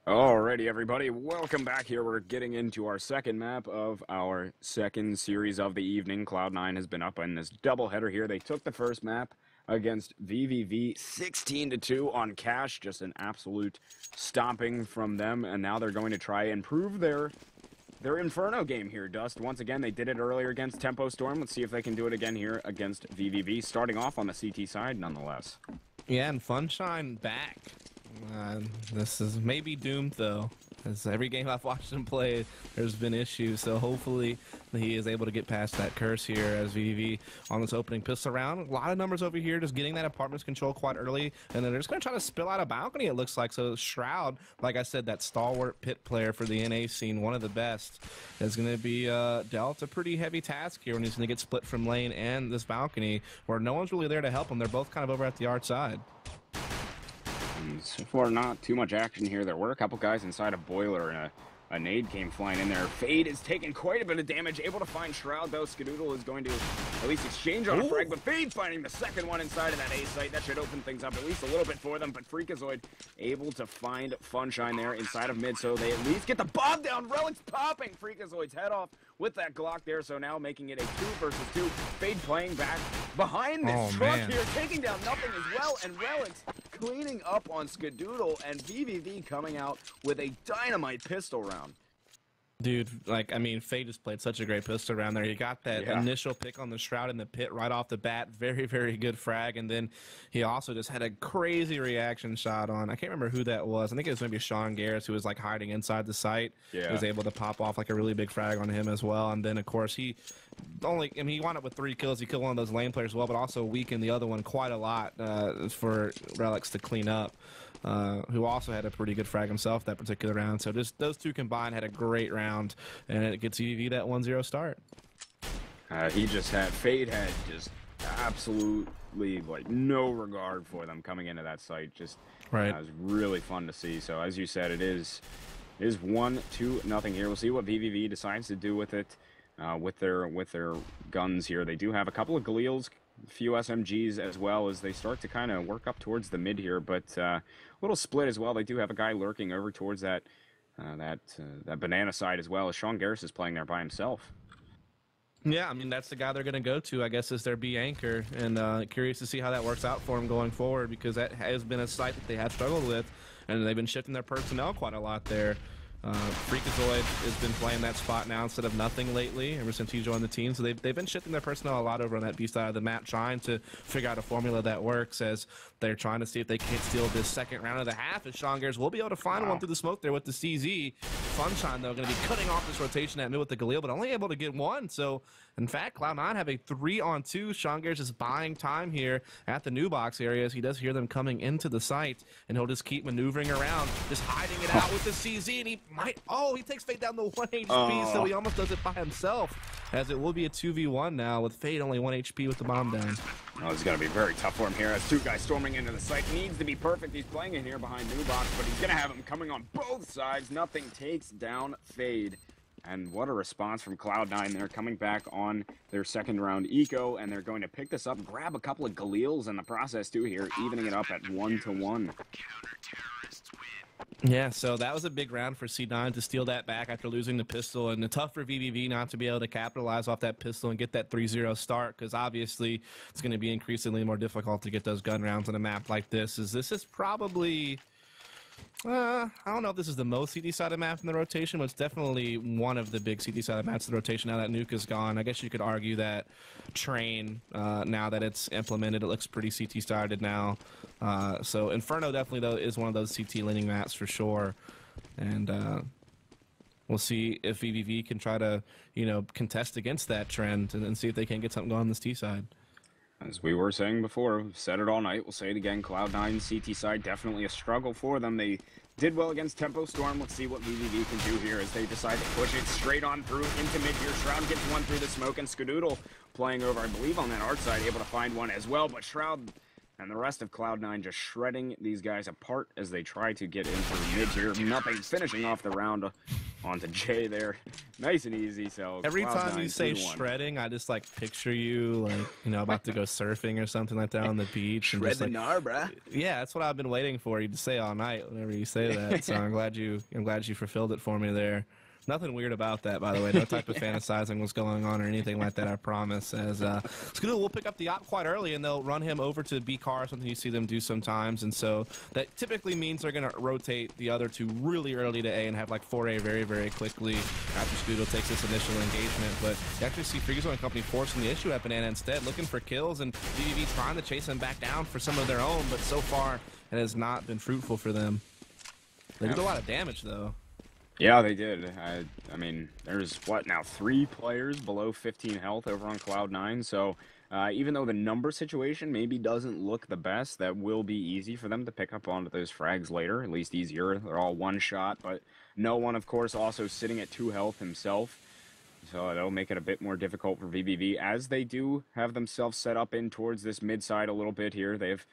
Alrighty, everybody, welcome back here. We're getting into our second map of our second series of the evening. Cloud9 has been up in this doubleheader here. They took the first map against vVv 16-2 on cash, just an absolute stomping from them, and now they're going to try and prove their Inferno game here, Dust. Once again, they did it earlier against Tempo Storm. Let's see if they can do it again here against vVv, starting off on the CT side, nonetheless. Yeah, and Funshine back. This is maybe doomed, though, as every game I've watched him play, there's been issues, so hopefully he is able to get past that curse here as vVv on this opening pistol round. A lot of numbers over here, just getting that apartment's control quite early, and then they're just going to try to spill out a balcony, it looks like. So Shroud, like I said, that stalwart pit player for the NA scene, one of the best, is going to be dealt a pretty heavy task here when he's going to get split from lane and this balcony, where no one's really there to help him. They're both kind of over at the art side. So far, not too much action here. There were a couple guys inside a boiler, and a nade came flying in there. Fade is taking quite a bit of damage, able to find Shroud, though. Skadoodle is going to at least exchange on a frag, but Fade finding the second one inside of that A site. That should open things up at least a little bit for them, but Freakazoid able to find Funshine there inside of mid, so they at least get the bomb down. Relic's popping Freakazoid's head off with that Glock there, so now making it a 2 versus 2. Fade playing back behind this truck here, taking down nothing as well, and Relic's cleaning up on Skadoodle, and vVv coming out with a dynamite pistol round. Dude, like, I mean, Fade just played such a great pistol round there. He got that initial pick on the Shroud in the pit right off the bat. Very, very good frag. And then he also just had a crazy reaction shot on, I can't remember who that was. I think it was maybe Sean Garris, who was, like, hiding inside the site. He was able to pop off, like, a really big frag on him as well. And then, of course, he wound up with 3 kills. He killed one of those lane players as well, but also weakened the other one quite a lot for Relics to clean up. Who also had a pretty good frag himself that particular round. So just those two combined had a great round, and it gets vVv that 1-0 start. Fade had just absolutely, like, no regard for them coming into that site. Just, it was really fun to see. So as you said, it is 1-0 here. We'll see what vVv decides to do with it, with their guns here. They do have a couple of Galeals, a few SMGs as well, as they start to kind of work up towards the mid here, but a little split as well. They do have a guy lurking over towards that banana side as well, as Sean Garris is playing there by himself. Yeah, I mean, that's the guy they're going to go to, I guess, is their B anchor, and curious to see how that works out for him going forward, because that has been a site that they have struggled with, and they've been shifting their personnel quite a lot there. Freakazoid has been playing that spot now instead of nothing lately, ever since he joined the team. So they've been shifting their personnel a lot over on that B side of the map, trying to figure out a formula that works, as they're trying to see if they can't steal this second round of the half. As Sean Garris will be able to find one through the smoke there with the CZ. Funshine, though, going to be cutting off this rotation at mid with the Galil, but only able to get one. So, in fact, Cloud9 have a 3-on-2. Sean Garris is buying time here at the new box areas. He does hear them coming into the site, and he'll just keep maneuvering around, just hiding it out with the CZ, and he might... Oh, he takes Fade down to 1 HP, so he almost does it by himself, as it will be a 2v1 now, with Fade only 1 HP with the bomb down. Oh, it's going to be very tough for him here, as 2 guys storming into the site. Needs to be perfect. He's playing in here behind new box, but he's going to have him coming on both sides. Nothing takes down Fade. And what a response from Cloud9. They're coming back on their second round eco, and they're going to pick this up, grab a couple of Galeals in the process too here, evening it up at 1-1. Yeah, so that was a big round for C9 to steal that back after losing the pistol, and tough for vVv not to be able to capitalize off that pistol and get that 3-0 start, because obviously it's going to be increasingly more difficult to get those gun rounds on a map like this. This is probably... I don't know if this is the most CT-sided map in the rotation, but it's definitely one of the big CT-sided maps in the rotation now that Nuke is gone. I guess you could argue that Train, now that it's implemented, it looks pretty CT-sided now. So Inferno definitely, though, is one of those CT-leaning maps for sure. And we'll see if vVv can try to, contest against that trend and see if they can get something going on this T side. As we were saying before, we've said it all night, we'll say it again, Cloud9 CT side, definitely a struggle for them. They did well against Tempo Storm. Let's see what vVv can do here as they decide to push it straight on through into mid here. Shroud gets one through the smoke, and Skadoodle playing over, I believe, on that art side, able to find one as well. But Shroud and the rest of Cloud9 just shredding these guys apart as they try to get into mid here. Nothing finishing off the round onto Jay there. Nice and easy. So Every time Cloud9 you say 3-1. shredding, I just like picture you like, you know, about to go surfing or something like that on the beach. And Shred just the like, gnar, bruh. yeah, that's what I've been waiting for you to say all night whenever you say that. So I'm glad you fulfilled it for me there. Nothing weird about that, by the way. No type of fantasizing was going on or anything like that, I promise. As Scoodle will pick up the op quite early, and they'll run him over to B car, something you see them do sometimes. And so that typically means they're going to rotate the other two really early to A and have like 4A very, very quickly after Scoodle takes this initial engagement. But you actually see Freakazoid and company forcing the issue at Banana instead, looking for kills, and vVv trying to chase them back down for some of their own, but so far it has not been fruitful for them. They did a lot of damage, though. Yeah, they did. I mean, there's, what, now 3 players below 15 health over on Cloud9, so even though the number situation maybe doesn't look the best, that will be easy for them to pick up onto those frags later, at least easier. They're all one shot, but no one, of course, also sitting at 2 health himself, so that'll make it a bit more difficult for vVv, as they do have themselves set up in towards this mid side a little bit here. They have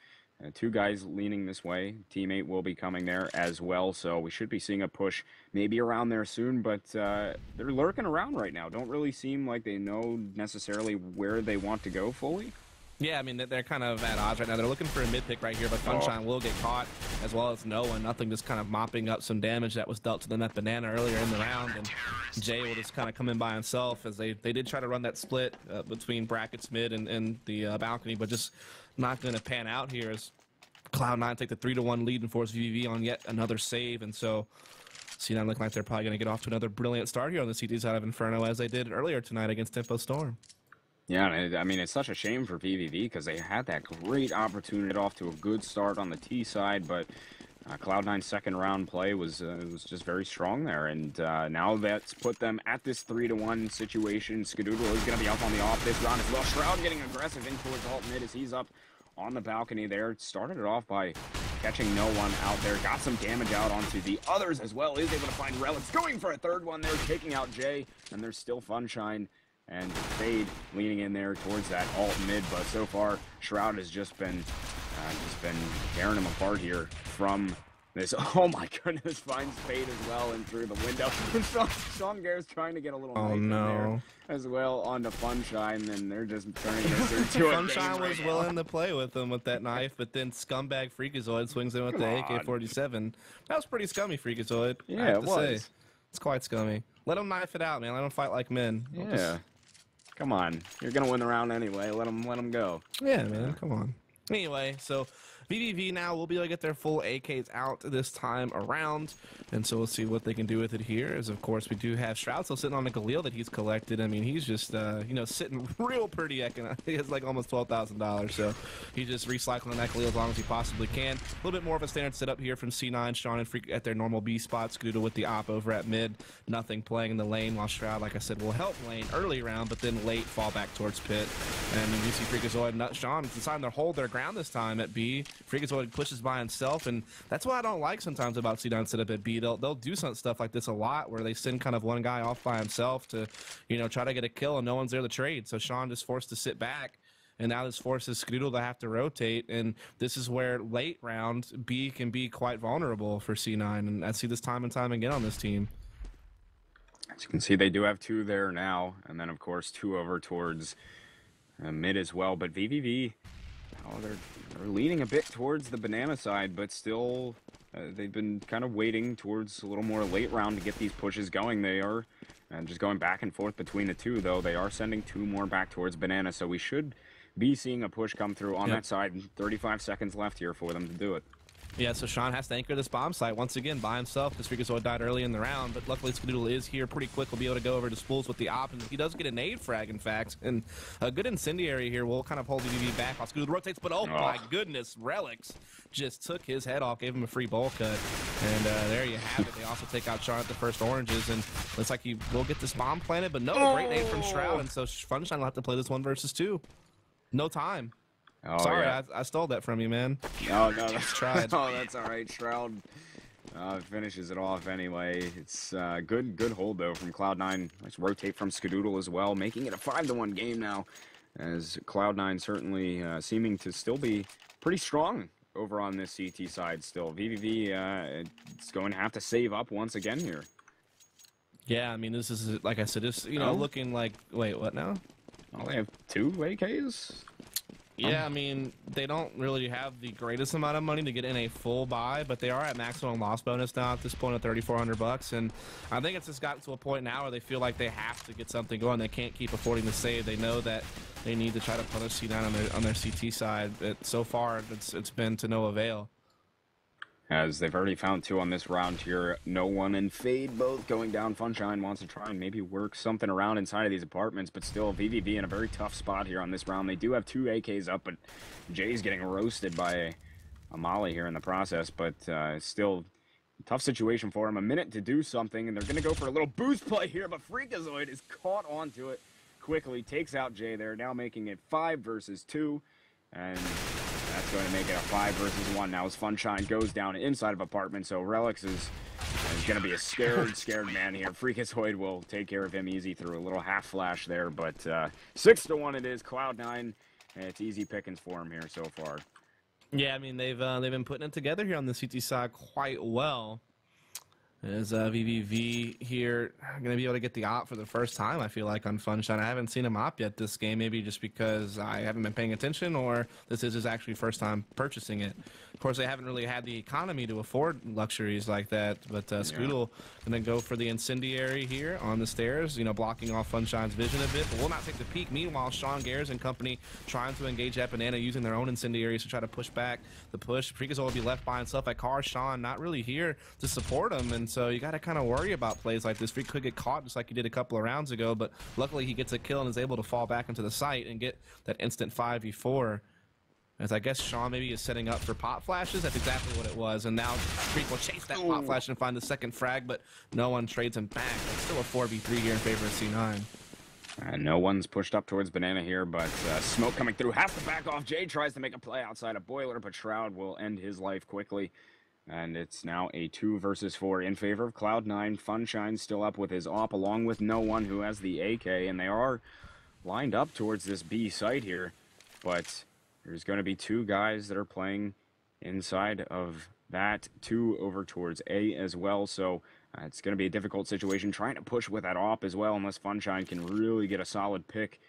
2 guys leaning this way. Teammate will be coming there as well, so we should be seeing a push maybe around there soon, but they're lurking around right now. Don't really seem like they know necessarily where they want to go fully. Yeah, I mean, they're kind of at odds right now. They're looking for a mid-pick right here, but Funshine will get caught, as well as Noah. Nothing, just kind of mopping up some damage that was dealt to them at Banana earlier in the round, and Jay will just kind of come in by himself, as they did try to run that split between brackets mid and the balcony, but just not going to pan out here as Cloud9 take the 3-1 lead and force vVv on yet another save, and so C9 looking like they're probably going to get off to another brilliant start here on the CT side of Inferno, as they did earlier tonight against Tempo Storm. Yeah, I mean, it's such a shame for vVv because they had that great opportunity to get off to a good start on the T side, but Cloud9's second round play was just very strong there, and now that's put them at this 3-1 situation. Skadoodle is going to be up on the off this round as well. Shroud getting aggressive in towards alt mid as he's up on the balcony there. Started it off by catching no one out there. Got some damage out onto the others as well. Is able to find Relics. Going for a third one there, taking out Jay, and there's still Funshine and Fade leaning in there towards that alt mid, but so far Shroud has just been tearing him apart here from this. Oh my goodness, finds Fade as well and through the window. Sean Gare's trying to get a little knife in there as well onto Funshine, and they're just turning this into a Funshine was willing to play with him with that knife, but then scumbag Freakazoid swings in with the AK-47. That was pretty scummy, Freakazoid. Yeah, it was. Say. It's quite scummy. Let them knife it out, man. Let them fight like men. Yeah. Come on. You're going to win the round anyway. Let them go. Yeah, man. Come on. Anyway, so vVv now will be able to get their full AKs out this time around, and so we'll see what they can do with it here. As of course we do have Shroud still sitting on a Galil that he's collected. I mean, he's just you know, sitting real pretty. He has like almost $12,000, so he's just recycling that Galil as long as he possibly can. A little bit more of a standard setup here from C9, Sean and Freak at their normal B spot. Skadoodle with the op over at mid. Nothing playing in the lane, while Shroud, like I said, will help lane early round, but then late fall back towards pit. And then you see Freakazoid and Sean deciding to hold their ground this time at B. Freakazoid pushes by himself, and that's what I don't like sometimes about C9 setup at B. They'll do some stuff like this a lot, where they send kind of one guy off by himself to, you know, try to get a kill, and no one's there to trade. So Sean just forced to sit back, and now this forces Skadoodle to have to rotate, and this is where late round B can be quite vulnerable for C9, and I see this time and time again on this team. As you can see, they do have 2 there now, and then of course 2 over towards mid as well, but vVv, oh, they're leaning a bit towards the banana side, but still they've been kind of waiting towards a little more late round to get these pushes going. They are just going back and forth between the 2, though. They are sending 2 more back towards banana, so we should be seeing a push come through on that side. 35 seconds left here for them to do it. Yeah, so Sean has to anchor this bomb site once again by himself because Freakazoid died early in the round, but luckily Skadoodle is here pretty quick. He'll be able to go over to Spools with the op, and he does get a nade frag, in fact, and a good incendiary here will kind of hold vVv back while Skadoodle rotates, but oh my goodness, Relics just took his head off, gave him a free bowl cut, and there you have it. They also take out Sean at the first oranges, and looks like he will get this bomb planted, but no, great nade from Shroud, and so Funshine will have to play this 1 versus 2. No time. Oh, sorry, yeah. I stole that from you, man. No, that's tried. Oh, that's all right. Shroud finishes it off anyway. It's good hold though from Cloud9. Nice rotate from Skadoodle as well, making it a 5-1 game now. As Cloud9 certainly seeming to still be pretty strong over on this CT side. Still, vVv is going to have to save up once again here. Yeah, I mean, this is, like I said, it's, looking like, wait, what now? Oh, they have 2 AKs? Yeah, I mean, they don't really have the greatest amount of money to get in a full buy, but they are at maximum loss bonus now at this point of $3,400, and I think it's just gotten to a point now where they feel like they have to get something going. They can't keep affording to save. They know that they need to try to punish C9 on their CT side. So far, it's been to no avail. As they've already found 2 on this round here. No one and Fade both going down. Funshine wants to try and maybe work something around inside of these apartments, but still vVv in a very tough spot here on this round. They do have 2 AKs up, but Jay's getting roasted by a Molly here in the process, but still tough situation for him. A minute to do something, and they're going to go for a little boost play here, but Freakazoid is caught onto it quickly, takes out Jay there, now making it 5 versus 2, and that's going to make it a 5 versus 1. Now as Funshine goes down inside of apartment, so Relics is going to be a scared man here. Freakazoid will take care of him easy through a little half flash there, but 6-1 it is. Cloud9, and it's easy pickings for him here so far. Yeah, I mean, they've been putting it together here on the CT side quite well. As vVv here going to be able to get the op for the first time, I feel like, on Funshine. I haven't seen him op yet this game, maybe just because I haven't been paying attention, or this is his actually first time purchasing it. Of course, they haven't really had the economy to afford luxuries like that, but Scoodle going to go for the incendiary here on the stairs, blocking off Funshine's vision a bit, but will not take the peek. Meanwhile, Sean Gares and company trying to engage that banana using their own incendiaries to try to push back the push. Freakazoid will be left by himself at car. Sean not really here to support him, and so you got to kind of worry about plays like this. Freak could get caught just like he did a couple of rounds ago, but luckily he gets a kill and is able to fall back into the site and get that instant 5v4. As I guess Sean maybe is setting up for pop flashes. That's exactly what it was. And now Freak will chase that pop flash and find the second frag, but no one trades him back. It's still a 4v3 here in favor of C9. No one's pushed up towards Banana here, but smoke coming through. Has to back off. Jay tries to make a play outside of Boiler, but Shroud will end his life quickly. And it's now a 2 versus 4 in favor of Cloud9. Funshine still up with his op, along with No One, who has the AK, and they are lined up towards this B site here. But there's going to be 2 guys that are playing inside of that, 2 over towards A as well. So it's going to be a difficult situation trying to push with that op as well, unless Funshine can really get a solid pick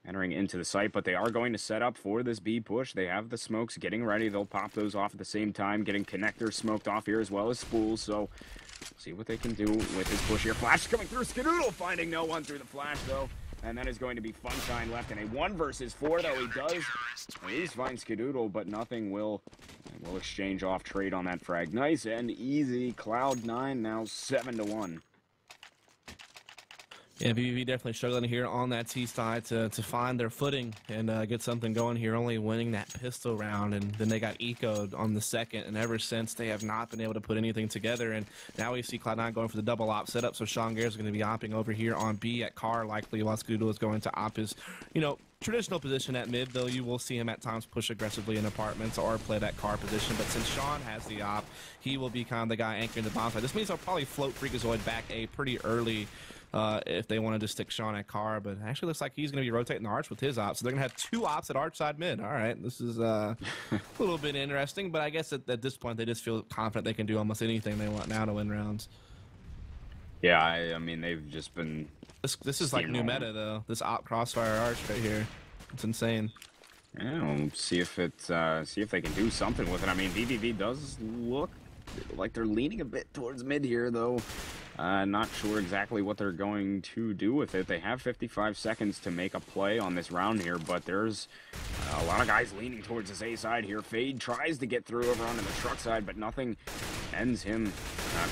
entering into the site. But they are going to set up for this B push. They have the smokes getting ready. They'll pop those off at the same time, getting connectors smoked off here as well as spools. So see what they can do with this push here. Flash coming through. Skadoodle finding No One through the flash, though. And that is going to be Funshine left in a 1 versus 4, though he does at least find Skadoodle, but nothing will exchange off trade on that frag. Nice and easy. Cloud9 now 7-1. Yeah, vVv definitely struggling here on that T side to find their footing and get something going here, only winning that pistol round, and then they got ecoed on the second, and ever since they have not been able to put anything together, and now we see Cloud9 going for the double op setup, so Sean Gares is going to be opping over here on B at car, likely, while Scoodle is going to op his, traditional position at mid, though you will see him at times push aggressively in apartments or play that car position. But since Sean has the op, he will be kind of the guy anchoring the bomb side. This means they'll probably float Freakazoid back A pretty early if they want to just stick Sean at car. But it actually looks like he's going to be rotating the arch with his op. So they're going to have 2 ops at arch side mid. All right, this is a little bit interesting. But I guess at this point, they just feel confident they can do almost anything they want now to win rounds. Yeah, I mean, they've just been... This is like new meta, though. This op crossfire arch right here. It's insane. Yeah, we'll see if they can do something with it. I mean, vVv does look like they're leaning a bit towards mid here, though. Not sure exactly what they're going to do with it. They have 55 seconds to make a play on this round here, but there's a lot of guys leaning towards this A side here. Fade tries to get through over onto the truck side, but nothing ends him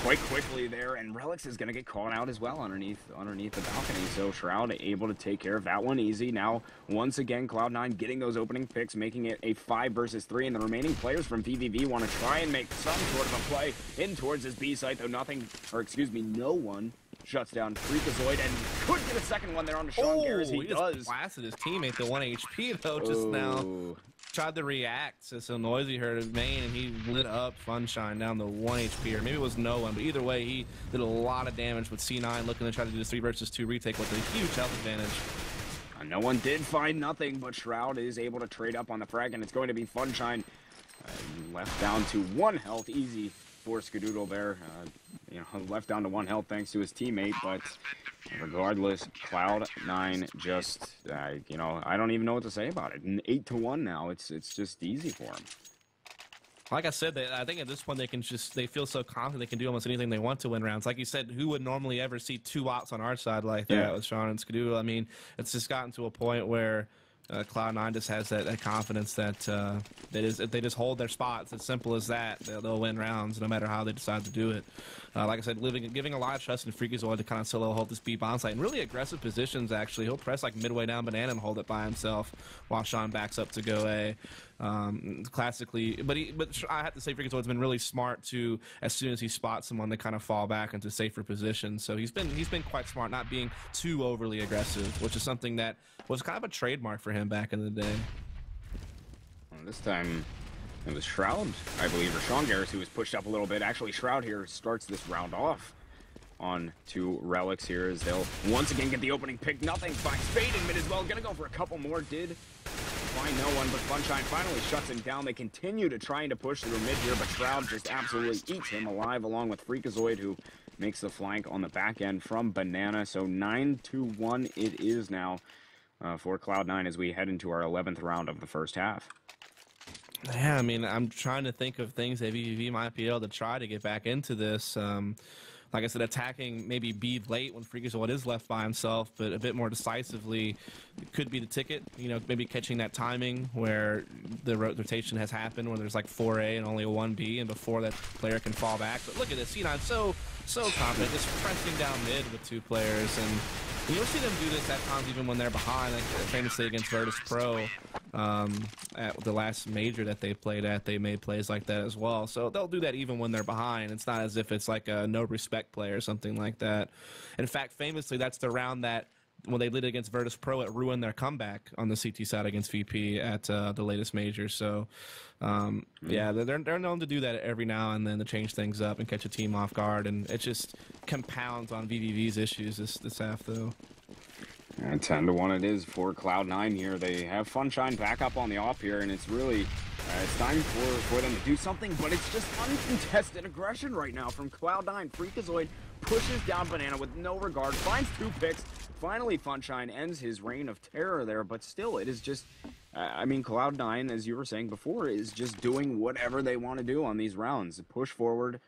quite quickly there, and Relics is going to get caught out as well underneath the balcony. So Shroud able to take care of that one easy. Now, once again, Cloud9 getting those opening picks, making it a 5 versus 3, and the remaining players from vVv want to try and make some sort of a play in towards this B site, though no one shuts down Freakazoid and could get a second one there on Sean Gares. He does. Just blasted his teammate to 1 HP, though, just now. Tried to react to some noise he heard at main, and he lit up Funshine down to 1 HP, or maybe it was No One, but either way, he did a lot of damage with C9 looking to try to do this 3 versus 2 retake with a huge health advantage. No One did find nothing, but Shroud is able to trade up on the frag, and it's going to be Funshine left down to 1 health, easy for Skadoodle there. left down to 1 health thanks to his teammate, but regardless, Cloud9 just, I don't even know what to say about it. 8-1 now. It's just easy for him. Like I said, I think at this point they feel so confident they can do almost anything they want to win rounds. Like you said, who would normally ever see 2 outs on our side like that with Sean and Skadoodle? I mean, it's just gotten to a point where Cloud9 just has that confidence that if they just hold their spots, as simple as that, they'll win rounds no matter how they decide to do it. Like I said, giving a lot of trust in Freakazoid to kind of solo hold this B bomb site in really aggressive positions, actually. He'll press like midway down Banana and hold it by himself while Sean backs up to go A. Classically, but I have to say Freakazoid's been really smart to, as soon as he spots someone, to kind of fall back into safer positions. So he's been quite smart, not being too overly aggressive, which is something that was kind of a trademark for him back in the day. Well, this time it was Shroud, I believe, or Sean Garris, who was pushed up a little bit. Actually, Shroud here starts this round off on 2 Relics here as they'll once again get the opening pick. Nothing finds Fade in mid as well. Gonna go for a couple more. Did find no one, but Funshine finally shuts him down. They continue to trying to push through mid here, but Shroud just absolutely eats him alive, along with Freakazoid, who makes the flank on the back end from Banana. So 9-1 it is now for Cloud9 as we head into our 11th round of the first half. Yeah, I mean, I'm trying to think of things that vVv might be able to try to get back into this. Like I said, attacking maybe B late when Freakazoid is left by himself, but a bit more decisively could be the ticket. Maybe catching that timing where the rotation has happened, where there's like 4A and only a 1B, and before that player can fall back. But look at this, C9 so confident, just pressing down mid with 2 players, and you'll see them do this at times even when they're behind. Like famously against Virtus Pro, at the last major that they played at, they made plays like that as well. So they'll do that even when they're behind. It's not as if it's like a no respect play or something like that. In fact, famously, that's the round that when they did against Virtus Pro, it ruined their comeback on the CT side against VP at the latest major. So yeah, they're known to do that every now and then, to change things up and catch a team off guard, and it just compounds on vVv's issues this half though. 10-1 it is for Cloud9 here. They have Funshine back up on the off here, and it's really it's time for them to do something, but it's just uncontested aggression right now from Cloud9. Freakazoid pushes down Banana with no regard, finds 2 picks. Finally, Funshine ends his reign of terror there, but still, it is just, I mean, Cloud9, as you were saying before, is just doing whatever they want to do on these rounds. Push forward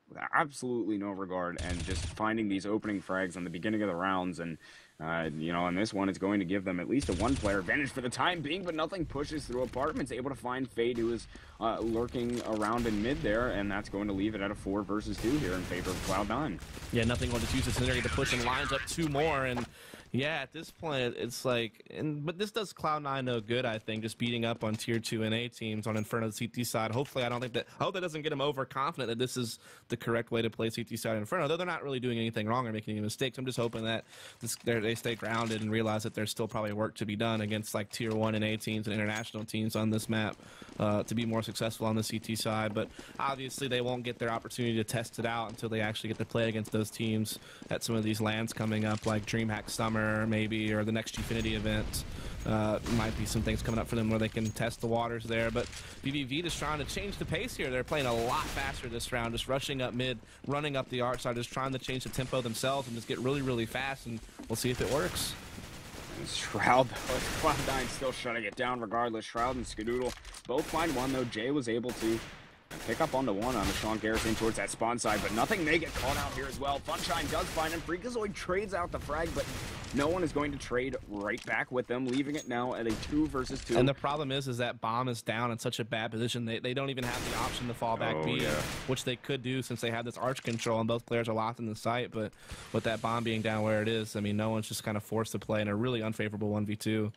with absolutely no regard, and just finding these opening frags on the beginning of the rounds, and on this one, it's going to give them at least a 1-player advantage for the time being, but nothing pushes through apartments. Able to find Fade, who is lurking around in mid there, and that's going to leave it at a 4 versus 2 here in favor of Cloud9. Yeah, nothing will just use this scenario to push and lines up 2 more, and yeah, at this point, it's like, but this does Cloud9 no good, I think, just beating up on Tier 2 and A teams on Inferno CT side. Hopefully, I hope that doesn't get them overconfident that this is the correct way to play CT side Inferno, though they're not really doing anything wrong or making any mistakes. I'm just hoping that they stay grounded and realize that there's still probably work to be done against like Tier 1 and A teams and international teams on this map to be more successful on the CT side. But obviously, they won't get their opportunity to test it out until they actually get to play against those teams at some of these lands coming up, like DreamHack Summer, maybe, or the next Gfinity event. Might be some things coming up for them where they can test the waters there, but vVv is trying to change the pace here. They're playing a lot faster this round, just rushing up mid, running up the arc side, just trying to change the tempo themselves and just get really, really fast, and we'll see if it works. Shroud, though, Cloud9 still shutting it down regardless. Shroud and Skadoodle both find 1, though. Jay was able to pick up onto 1 on the Sean Garrison towards that spawn side, but nothing may get caught out here as well. Funshine does find him. Freakazoid trades out the frag, but no one is going to trade right back with them, leaving it now at a 2 versus 2. And the problem is that bomb is down in such a bad position. They don't even have the option to fall back B, which they could do since they have this arch control and both players are locked in the site. But with that bomb being down where it is, I mean, no one's just kind of forced to play in a really unfavorable 1v2.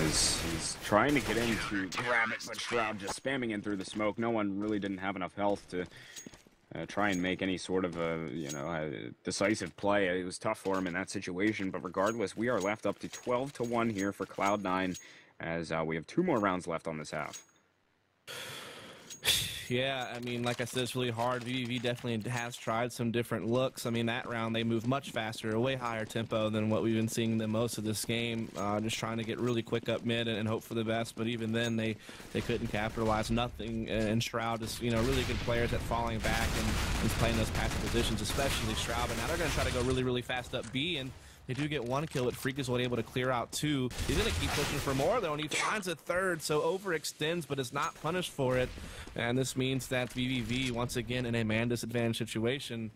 He's trying to get in to grab it, but Shroud just spamming in through the smoke. No one really didn't have enough health to try and make any sort of a decisive play. It was tough for him in that situation, but regardless, we are left up to 12-1 here for Cloud9 as we have 2 more rounds left on this half. Yeah, I mean, like I said, it's really hard. vVv definitely has tried some different looks. I mean, that round they moved much faster, a way higher tempo than what we've been seeing them most of this game. Just trying to get really quick up mid and hope for the best. But even then, they couldn't capitalize. Nothing. And Shroud is, really good players at falling back and playing those passive positions, especially Shroud. But now they're going to try to go really, really fast up B, and they do get one kill, but Freakazoid able to clear out two. He's going to keep pushing for more, though, and he finds a third, so overextends, but is not punished for it. And this means that vVv, once again, in a man disadvantaged situation,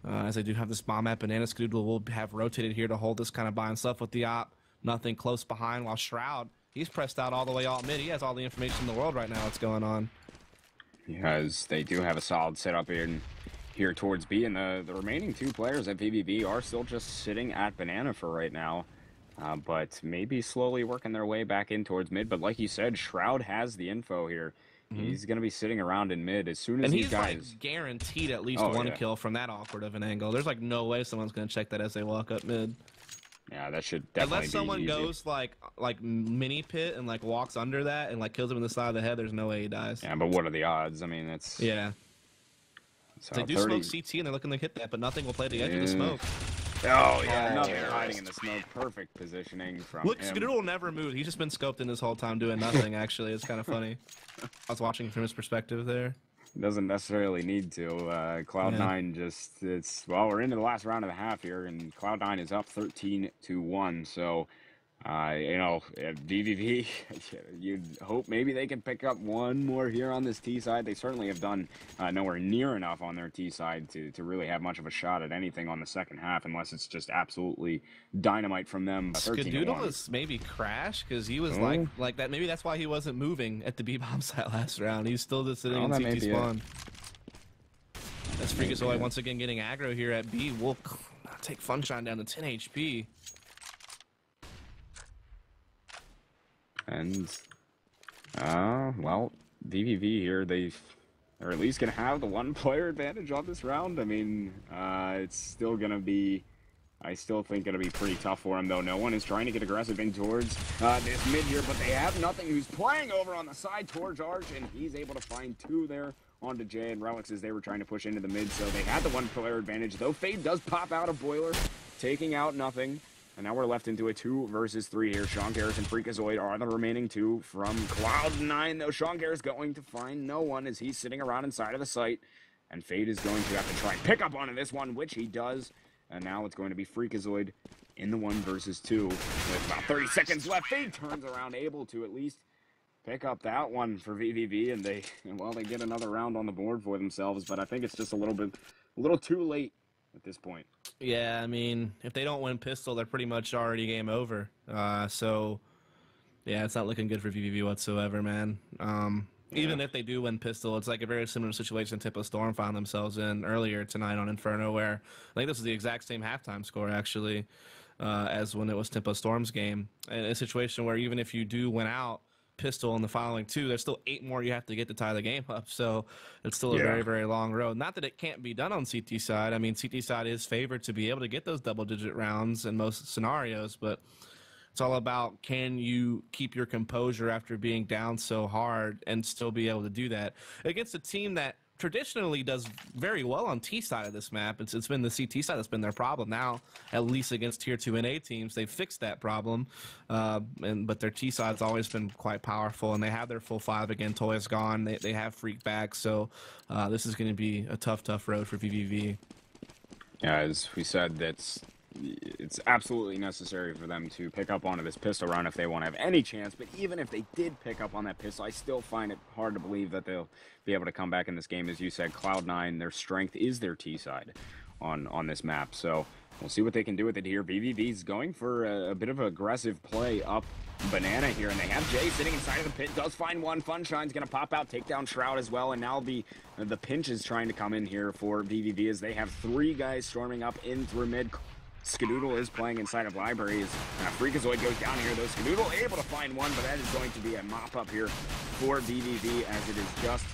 as they do have this bomb map, Banana Skadoodle will have rotated here to hold this kind of by himself with the op. Nothing close behind, while Shroud, he's pressed out all the way alt mid. He has all the information in the world right now what's going on. Because they do have a solid setup here towards B, and the remaining two players at vVv are still just sitting at Banana for right now, but maybe slowly working their way back in towards mid. But like you said, Shroud has the info here. He's going to be sitting around in mid as soon as these guys... And he's like guaranteed at least one kill from that awkward of an angle. There's like no way someone's going to check that as they walk up mid. Yeah, that should definitely Unless someone be easy. goes like mini pit and like walks under that and like kills him in the side of the head, there's no way he dies. Yeah, but what are the odds? I mean, it's... Yeah. So they do smoke CT and they're looking to hit that, but nothing will play the edge of the smoke. Oh, yeah, nothing hiding in the smoke. Perfect positioning from Look, him. Skadoodle will never move. He's just been scoped in this whole time doing nothing, actually. It's kind of funny. I was watching from his perspective there. Doesn't necessarily need to. Cloud9 well, we're into the last round of the half here, and Cloud9 is up 13-1, so... vVv, you'd hope maybe they can pick up one more here on this T side. They certainly have done nowhere near enough on their T side to really have much of a shot at anything on the second half, unless it's just absolutely dynamite from them. Skadoodle is maybe crash because he was like that. Maybe that's why he wasn't moving at the B-bomb site last round. He's still just sitting in CT spawn. That's Freakazoid once again getting aggro here at B. Will take Funshine down to 10 HP. And, well, vVv here, they're at least going to have the one-player advantage on this round. I mean, it's still going to be, I still think it'll be pretty tough for them, though. No one is trying to get aggressive in towards this mid here, but they have nothing. Who's playing over on the side towards Arch, and he's able to find two there onto Jay and Relics as they were trying to push into the mid, so they had the one-player advantage, though. Fade does pop out a Boiler, taking out nothing. And now we're left into a 2 versus 3 here. Sean Garrett and Freakazoid are the remaining two from Cloud9, though Sean Garrett's going to find no one as he's sitting around inside of the site. And Fade is going to have to try and pick up onto this one, which he does. And now it's going to be Freakazoid in the 1 versus 2. With about 30 seconds left, Fade turns around, able to at least pick up that one for vVv. And they get another round on the board for themselves. But I think it's just a little too late at this point. Yeah, I mean, if they don't win pistol, they're pretty much already game over. So, yeah, it's not looking good for vVv whatsoever, man. Even if they do win pistol, it's like a very similar situation Tempo Storm found themselves in earlier tonight on Inferno, where I think this was the exact same halftime score, actually, as when it was Tempo Storm's game. In a situation where even if you do win out pistol in the following two, there's still 8 more you have to get to tie the game up, so it's still a very, very long road. Not that it can't be done on CT side. I mean, CT side is favored to be able to get those double-digit rounds in most scenarios, but it's all about, can you keep your composure after being down so hard and still be able to do that against a team that traditionally does very well on T side of this map. It's been the CT side that's been their problem. Now, at least against tier 2 NA teams, they've fixed that problem. But their T side's always been quite powerful, and they have their full 5 again. Toya's gone. They have Freak back, so this is going to be a tough road for vVv. Yeah, as we said, it's absolutely necessary for them to pick up onto this pistol round if they want to have any chance. But even if they did pick up on that pistol, I still find it hard to believe that they'll be able to come back in this game. As you said, Cloud9, their strength is their T side on this map. So we'll see what they can do with it here. vVv's going for a bit of aggressive play up Banana here, and they have Jay sitting inside of the pit. Does find one. Funshine's going to pop out, take down Shroud as well, and now the pinch is trying to come in here for vVv as they have 3 guys storming up in through mid. Skadoodle is playing inside of libraries. Freakazoid goes down here, though. Skadoodle able to find one, but that is going to be a mop-up here for vVv, as it is just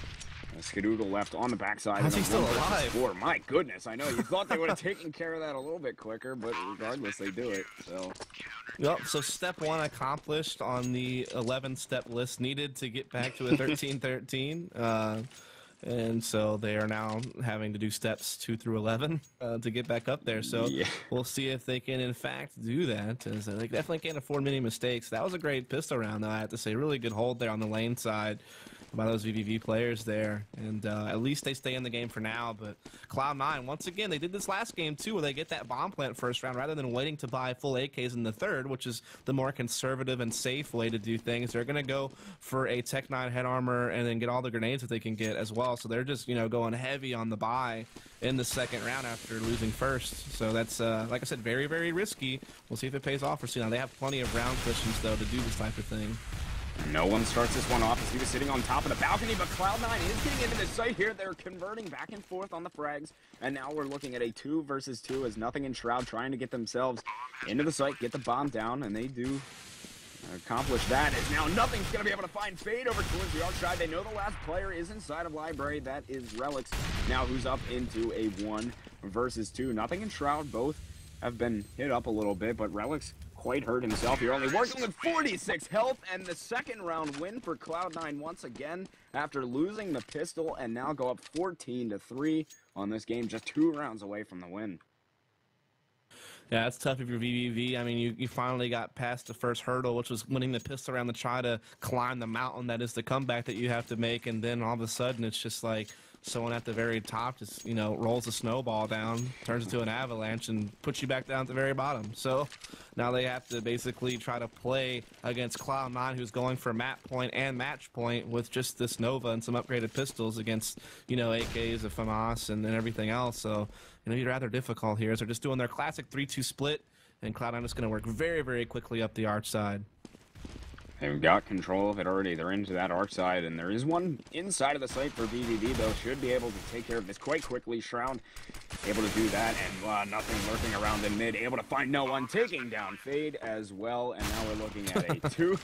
Skadoodle left on the backside. How's he still alive? 4. My goodness, I know. You thought they would have taken care of that a little bit quicker, but regardless, they do it. So, yep, so step 1 accomplished on the 11-step list needed to get back to a 13-13. and so they are now having to do steps 2 through 11 to get back up there. So Yeah. we'll see if they can, in fact, do that. As they definitely can't afford many mistakes. That was a great pistol round, though, I have to say. Really good hold there on the lane side by those vVv players there, and at least they stay in the game for now. But Cloud9, once again, they did this last game too, where they get that bomb plant first round rather than waiting to buy full AKs in the third, which is the more conservative and safe way to do things. They're going to go for a Tech 9 head armor and then get all the grenades that they can get as well. So they're just, you know, going heavy on the buy in the second round after losing first. So that's, like I said, very, very risky. We'll see if it pays off for C9. They have plenty of round cushions, though, to do this type of thing. No one starts this one off as he was sitting on top of the balcony, but Cloud9 is getting into the site here. They're converting back and forth on the frags, and now we're looking at a 2 versus 2 as Nothing and Shroud trying to get themselves into the site, get the bomb down, and they do accomplish that. As now Nothing's going to be able to find Fade over towards the outside. They know the last player is inside of Library. That is Relics, now who's up into a 1 versus 2. Nothing and Shroud both have been hit up a little bit, but Relics quite hurt himself here, only working with 46 health, and the second round win for Cloud9 once again after losing the pistol, and now go up 14-3 on this game, just 2 rounds away from the win. Yeah, it's tough if you're vVv. I mean, you finally got past the first hurdle, which was winning the pistol round to try to climb the mountain that is the comeback that you have to make, and then all of a sudden it's just like someone at the very top just, you know, rolls a snowball down, turns into an avalanche, and puts you back down at the very bottom. So now they have to basically try to play against Cloud9, who's going for map point and match point with just this Nova and some upgraded pistols against, you know, AKs of FAMAS and everything else. So, you know, you're rather difficult here as they're just doing their classic 3-2 split, and Cloud9 is going to work very, very quickly up the arch side. They've got control of it already. They're into that arch side, and there is one inside of the site for vVv, though. Should be able to take care of this quite quickly. Shroud able to do that, and Nothing lurking around in mid, able to find no one, taking down Fade as well, and now we're looking at a 2.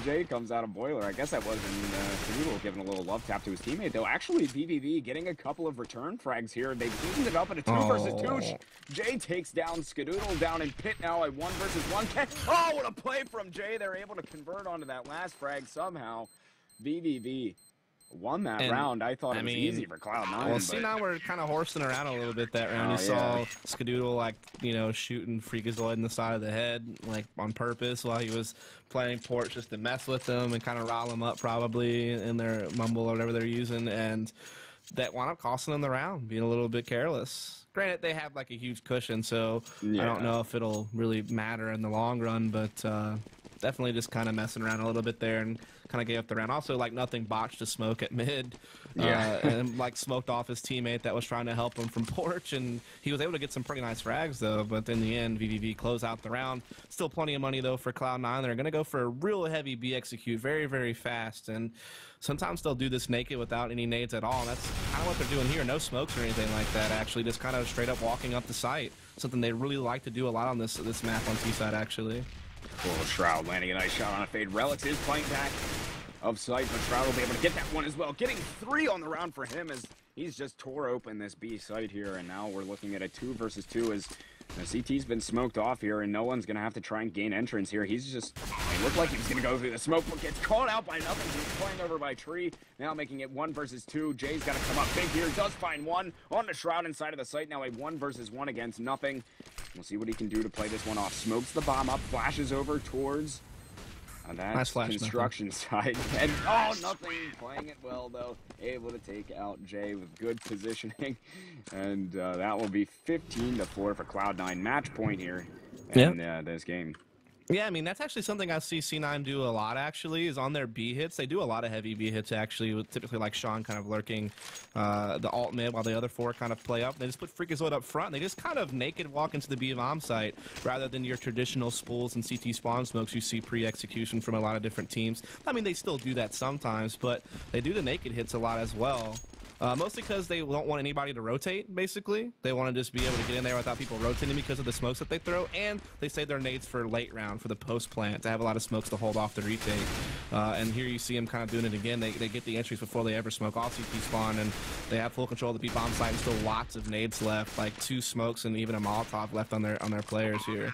Jay comes out of Boiler. I guess that was in Noodle giving a little love tap to his teammate, though. Actually, vVv getting a couple of return frags here. They've evened it up at a 2 versus 2. Jay takes down Skadoodle down in pit now, a 1 versus 1. Oh, what a play from Jay. They're able to convert onto that last frag somehow. vVv won that round. I thought it was easy for Cloud9. Well, see, now we're kind of horsing around a little bit that round. You saw Skadoodle, like, you know, shooting Freakazoid in the side of the head, like, on purpose while he was playing ports just to mess with them and kind of rile them up probably in their mumble or whatever they're using, and that wound up costing them the round, being a little bit careless. Granted, they have, like, a huge cushion, so I don't know if it'll really matter in the long run, but definitely just kind of messing around a little bit there and kind of gave up the round. Also, like, Nothing botched a smoke at mid, and like smoked off his teammate that was trying to help him from porch, and he was able to get some pretty nice frags though. But in the end, vVv close out the round. Still plenty of money though for Cloud9. They're gonna go for a real heavy B execute, very, very fast, and sometimes they'll do this naked without any nades at all. And that's kind of what they're doing here. No smokes or anything like that. Actually, just kind of straight up walking up the site. Something they really like to do a lot on this map on T-side actually. Cool. Shroud landing a nice shot on a Fade. Relics is playing back of sight, but Shroud will be able to get that one as well. Getting 3 on the round for him as he's just tore open this B site here, and now we're looking at a 2 versus 2 as the CT's been smoked off here, and no one's going to have to try and gain entrance here. He's just, he looked like he was going to go through the smoke, but gets caught out by Nothing. He's playing over by Tree, now making it 1 versus 2. Jay's got to come up big here, does find one on the Shroud inside of the site. Now a 1 versus 1 against Nothing. We'll see what he can do to play this one off. Smokes the bomb up, flashes over towards that nice flash, construction site. And Nothing playing it well though. Able to take out Jay with good positioning. And that will be 15-4 for Cloud9. Match point here in this game. Yeah, I mean, that's actually something I see C9 do a lot, actually, is on their B hits. They do a lot of heavy B hits, actually, with typically like Sean kind of lurking the alt mid while the other 4 kind of play up. They just put Freakazoid up front. They just kind of naked walk into the B bomb site rather than your traditional spools and CT spawn smokes you see pre-execution from a lot of different teams. I mean, they still do that sometimes, but they do the naked hits a lot as well. Mostly because they don't want anybody to rotate, basically. They want to just be able to get in there without people rotating because of the smokes that they throw, and they save their nades for late round, for the post-plant, to have a lot of smokes to hold off the retake. And here you see them kind of doing it again. They get the entries before they ever smoke off CT spawn, and they have full control of the B-bomb site, and still lots of nades left, like 2 smokes and even a Molotov left on their players here.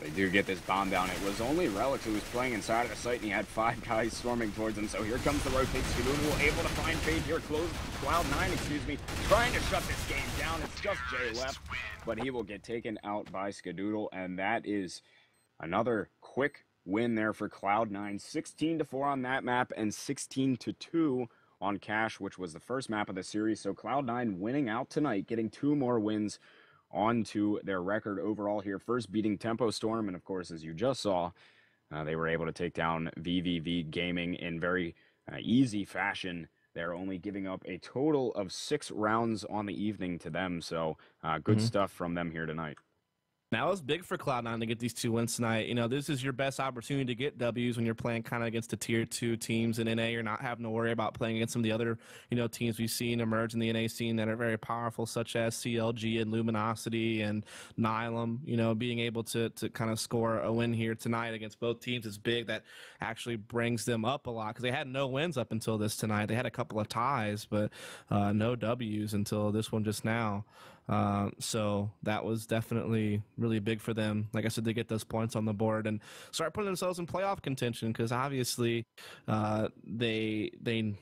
They do get this bomb down. It was only Relics who was playing inside of the site, and he had 5 guys storming towards him. So here comes the rotate. Skadoodle able to find Fade here. Cloud9, excuse me, trying to shut this game down. It's just Jay left, but he will get taken out by Skadoodle, and that is another quick win there for Cloud9. 16-4 on that map, and 16-2 on Cash, which was the first map of the series. So Cloud9 winning out tonight, getting 2 more wins onto their record overall here. First beating Tempo Storm, and of course, as you just saw, they were able to take down vVv Gaming in very easy fashion. They're only giving up a total of 6 rounds on the evening to them, so good stuff from them here tonight. Now it's big for Cloud9 to get these 2 wins tonight. You know, this is your best opportunity to get W's when you're playing kind of against the tier 2 teams in NA. You're not having to worry about playing against some of the other, you know, teams we've seen emerge in the NA scene that are very powerful, such as CLG and Luminosity and Nylum. You know, being able to kind of score a win here tonight against both teams is big. That actually brings them up a lot because they had no wins up until this tonight. They had a couple of ties, but no W's until this one just now. So that was definitely really big for them. Like I said, they get those points on the board and start putting themselves in playoff contention because obviously they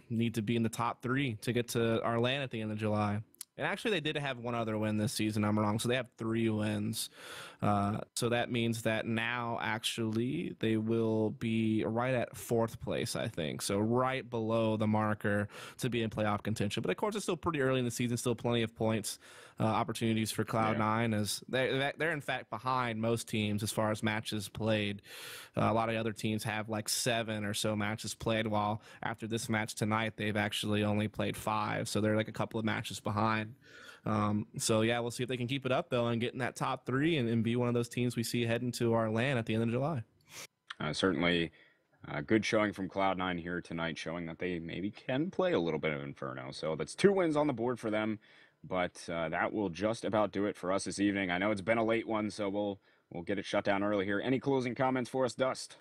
need to be in the top 3 to get to our LAN at the end of July. And actually, they did have 1 other win this season. I'm wrong. So they have 3 wins. So that means that now, actually, they will be right at 4th place, I think. So right below the marker to be in playoff contention. But, of course, it's still pretty early in the season. Still plenty of points, opportunities for Cloud9. As they're, in fact, behind most teams as far as matches played. A lot of other teams have, like, 7 or so matches played, while after this match tonight, they've actually only played 5. So they're, like, a couple of matches behind. So yeah, we'll see if they can keep it up though and get in that top 3 and be one of those teams we see heading to our LAN at the end of July. Certainly good showing from Cloud9 here tonight, showing that they maybe can play a little bit of Inferno. So that's 2 wins on the board for them, but that will just about do it for us this evening. I know it's been a late one, so we'll get it shut down early here. Any closing comments for us, Dust?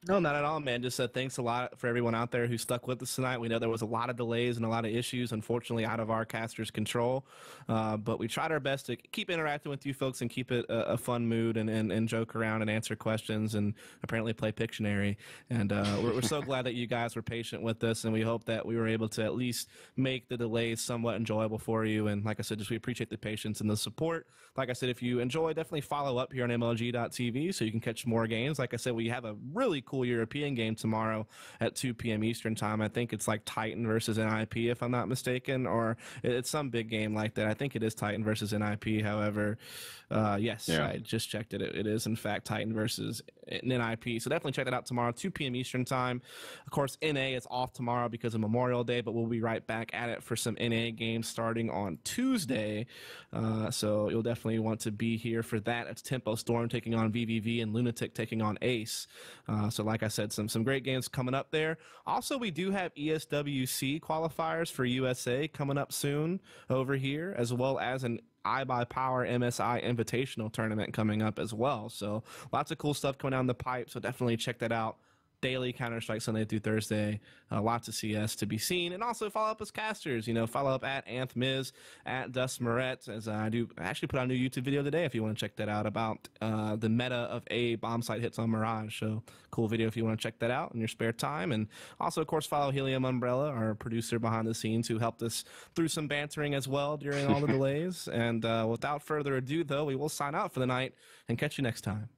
No, not at all, man. Just thanks a lot for everyone out there who stuck with us tonight. We know there was a lot of delays and a lot of issues, unfortunately, out of our casters' control. But we tried our best to keep interacting with you folks and keep it a fun mood and joke around and answer questions and apparently play Pictionary. And we're so glad that you guys were patient with us, and we hope that we were able to at least make the delays somewhat enjoyable for you. And like I said, we appreciate the patience and the support. Like I said, if you enjoy, definitely follow up here on MLG.TV so you can catch more games. Like I said, we have a really cool European game tomorrow at 2 p.m. Eastern time. I think it's like Titan versus NIP, if I'm not mistaken, or it's some big game like that. I think it is Titan versus NIP. However, yes, yeah. I just checked it. It is, in fact, Titan versus NIP. So definitely check that out tomorrow, 2 p.m. Eastern time. Of course, NA is off tomorrow because of Memorial Day, but we'll be right back at it for some NA games starting on Tuesday. So you'll definitely want to be here for that. It's Tempo Storm taking on vVv and Lunatic taking on Ace. So like I said, some great games coming up there. Also, we do have ESWC qualifiers for USA coming up soon over here, as well as an iBuyPower MSI Invitational tournament coming up as well. So lots of cool stuff coming down the pipe. So definitely check that out. Daily Counter-Strike Sunday through Thursday. Lots of CS to be seen. And also follow up as casters. You know, follow up at AnthMiz, at Dust Moret, as I actually put out a new YouTube video today if you want to check that out about the meta of A bomb site hits on Mirage. So cool video if you want to check that out in your spare time. And also, of course, follow Helium Umbrella, our producer behind the scenes, who helped us through some bantering as well during all the delays. And without further ado, though, we will sign out for the night and catch you next time.